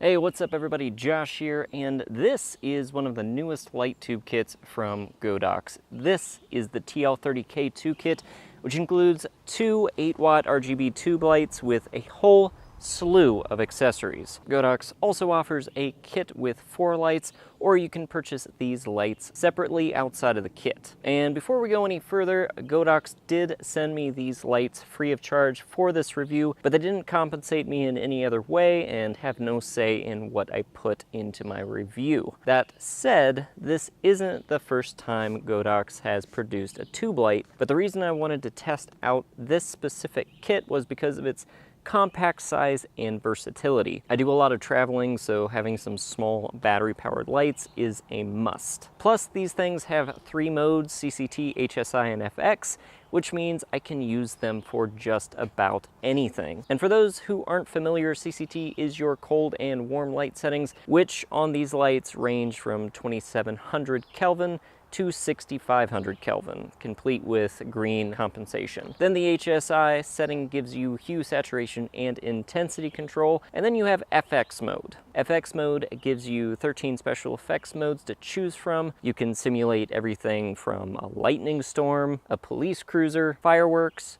Hey, what's up everybody? Josh here, and this is one of the newest light tube kits from Godox. This is the TL30K2 kit, which includes two 8-watt RGB tube lights with a whole slew of accessories. Godox also offers a kit with 4 lights, or you can purchase these lights separately outside of the kit. And before we go any further, Godox did send me these lights free of charge for this review, but they didn't compensate me in any other way and have no say in what I put into my review. That said, this isn't the first time Godox has produced a tube light, but the reason I wanted to test out this specific kit was because of its compact size and versatility. I do a lot of traveling, so having some small battery-powered lights is a must. Plus, these things have 3 modes, CCT, HSI, and FX, which means I can use them for just about anything. And for those who aren't familiar, CCT is your cold and warm light settings, which on these lights range from 2700 Kelvin to 6500 Kelvin, complete with green compensation. Then the HSI setting gives you hue, saturation, and intensity control, and then you have FX mode. FX mode gives you 13 special effects modes to choose from. You can simulate everything from a lightning storm, a police cruiser, fireworks,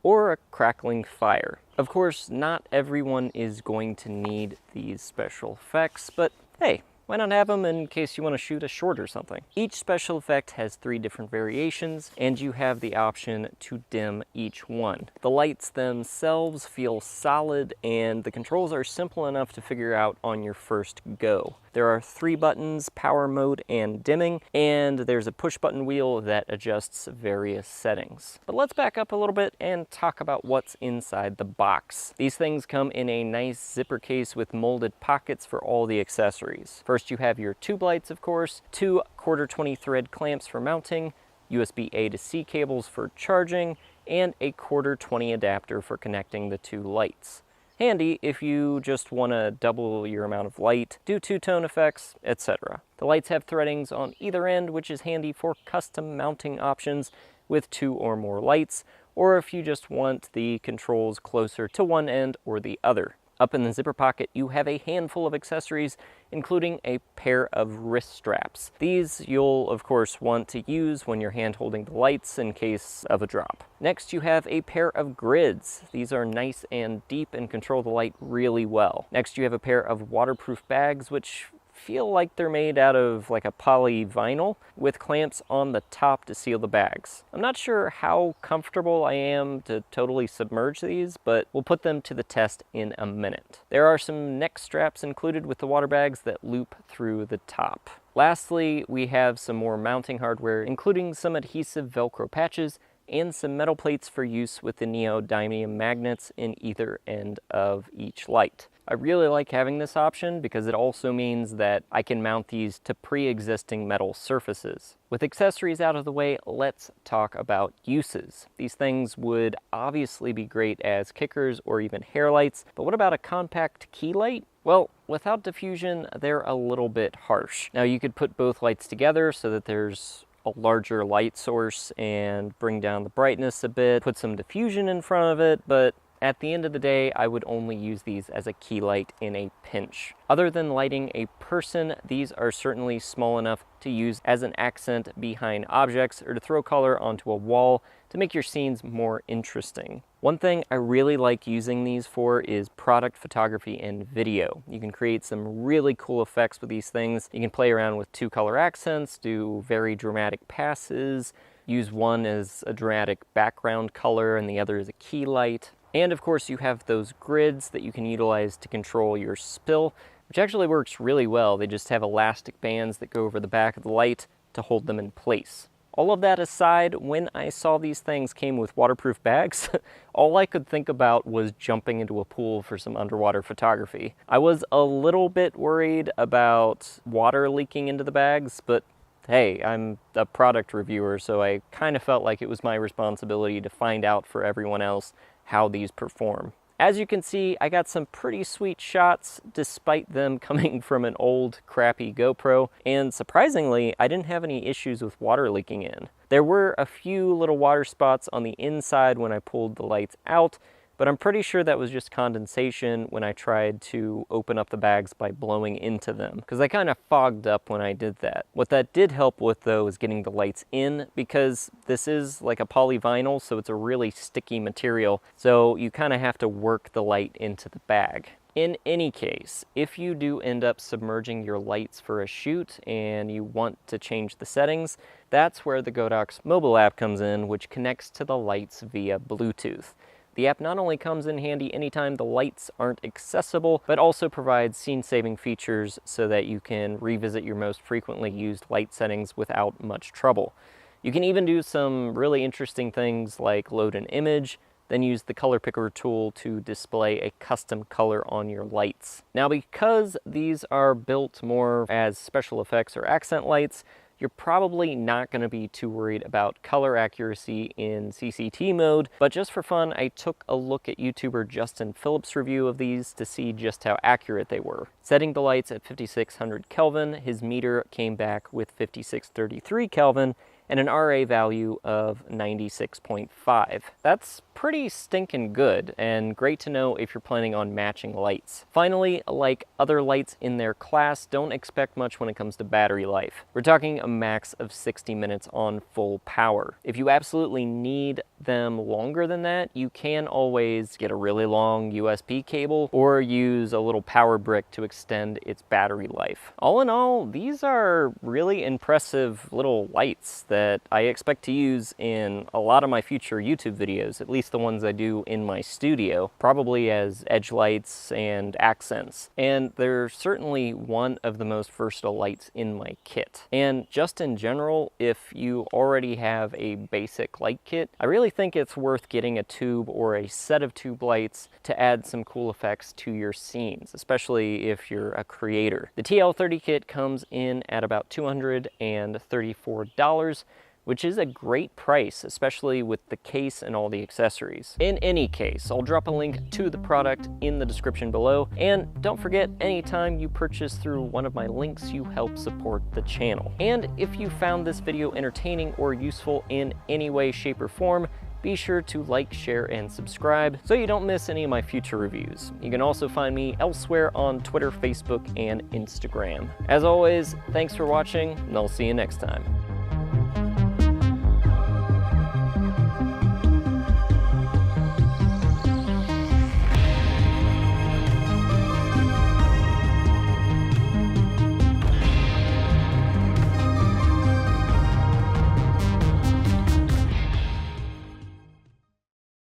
or a crackling fire. Of course, not everyone is going to need these special effects, but hey, why not have them in case you want to shoot a short or something? Each special effect has 3 different variations, and you have the option to dim each one. The lights themselves feel solid, and the controls are simple enough to figure out on your first go. There are 3 buttons, power mode and dimming, and there's a push button wheel that adjusts various settings. But let's back up a little bit and talk about what's inside the box. These things come in a nice zipper case with molded pockets for all the accessories. First, you have your tube lights, of course, 2 1/4 thread clamps for mounting, USB A to C cables for charging, and a 1/4 adapter for connecting the 2 lights. Handy if you just want to double your amount of light, do 2-tone effects, etc. The lights have threadings on either end, which is handy for custom mounting options with 2 or more lights, or if you just want the controls closer to one end or the other. Up in the zipper pocket, you have a handful of accessories, including a pair of wrist straps. These you'll, of course, want to use when you're hand-holding the lights in case of a drop. Next, you have a pair of grids. These are nice and deep and control the light really well. Next, you have a pair of waterproof bags, which feel like they're made out of like a polyvinyl with clamps on the top to seal the bags. I'm not sure how comfortable I am to totally submerge these, but we'll put them to the test in a minute. There are some neck straps included with the water bags that loop through the top. Lastly, we have some more mounting hardware, including some adhesive Velcro patches and some metal plates for use with the neodymium magnets in either end of each light. I really like having this option because it also means that I can mount these to pre-existing metal surfaces. With accessories out of the way, let's talk about uses. These things would obviously be great as kickers or even hair lights, but what about a compact key light? Well, without diffusion, they're a little bit harsh. Now you could put both lights together so that there's a larger light source and bring down the brightness a bit, put some diffusion in front of it, but at the end of the day, I would only use these as a key light in a pinch. Other than lighting a person, these are certainly small enough to use as an accent behind objects or to throw color onto a wall to make your scenes more interesting. One thing I really like using these for is product photography and video. You can create some really cool effects with these things. You can play around with 2 color accents, do very dramatic passes, use one as a dramatic background color and the other as a key light. And of course you have those grids that you can utilize to control your spill, which actually works really well. They just have elastic bands that go over the back of the light to hold them in place. All of that aside, when I saw these things came with waterproof bags, all I could think about was jumping into a pool for some underwater photography. I was a little bit worried about water leaking into the bags, but hey, I'm a product reviewer, so I kind of felt like it was my responsibility to find out for everyone else how these perform. As you can see, I got some pretty sweet shots despite them coming from an old crappy GoPro, and surprisingly, I didn't have any issues with water leaking in. There were a few little water spots on the inside when I pulled the lights out, but I'm pretty sure that was just condensation when I tried to open up the bags by blowing into them, because I kind of fogged up when I did that. What that did help with though is getting the lights in, because this is like a polyvinyl, so it's a really sticky material, so you kind of have to work the light into the bag. In any case, if you do end up submerging your lights for a shoot and you want to change the settings, that's where the Godox mobile app comes in, which connects to the lights via Bluetooth. The app not only comes in handy anytime the lights aren't accessible, but also provides scene-saving features so that you can revisit your most frequently used light settings without much trouble. You can even do some really interesting things like load an image, then use the color picker tool to display a custom color on your lights. Now, because these are built more as special effects or accent lights, you're probably not going to be too worried about color accuracy in CCT mode, but just for fun, I took a look at YouTuber Justin Phillips' review of these to see just how accurate they were. Setting the lights at 5600 Kelvin, his meter came back with 5633 Kelvin, and an RA value of 96.5. That's pretty stinking good, and great to know if you're planning on matching lights. Finally, like other lights in their class, don't expect much when it comes to battery life. We're talking a max of 60 minutes on full power. If you absolutely need them longer than that, you can always get a really long USB cable or use a little power brick to extend its battery life. All in all, these are really impressive little lights that I expect to use in a lot of my future YouTube videos, at least the ones I do in my studio, probably as edge lights and accents. And they're certainly one of the most versatile lights in my kit. And just in general, if you already have a basic light kit, I really think it's worth getting a tube or a set of tube lights to add some cool effects to your scenes, especially if you're a creator. The TL30 kit comes in at about $234, which is a great price, especially with the case and all the accessories. In any case, I'll drop a link to the product in the description below, and don't forget, anytime you purchase through one of my links, you help support the channel. And if you found this video entertaining or useful in any way, shape, or form, be sure to like, share, and subscribe so you don't miss any of my future reviews. You can also find me elsewhere on Twitter, Facebook, and Instagram. As always, thanks for watching, and I'll see you next time.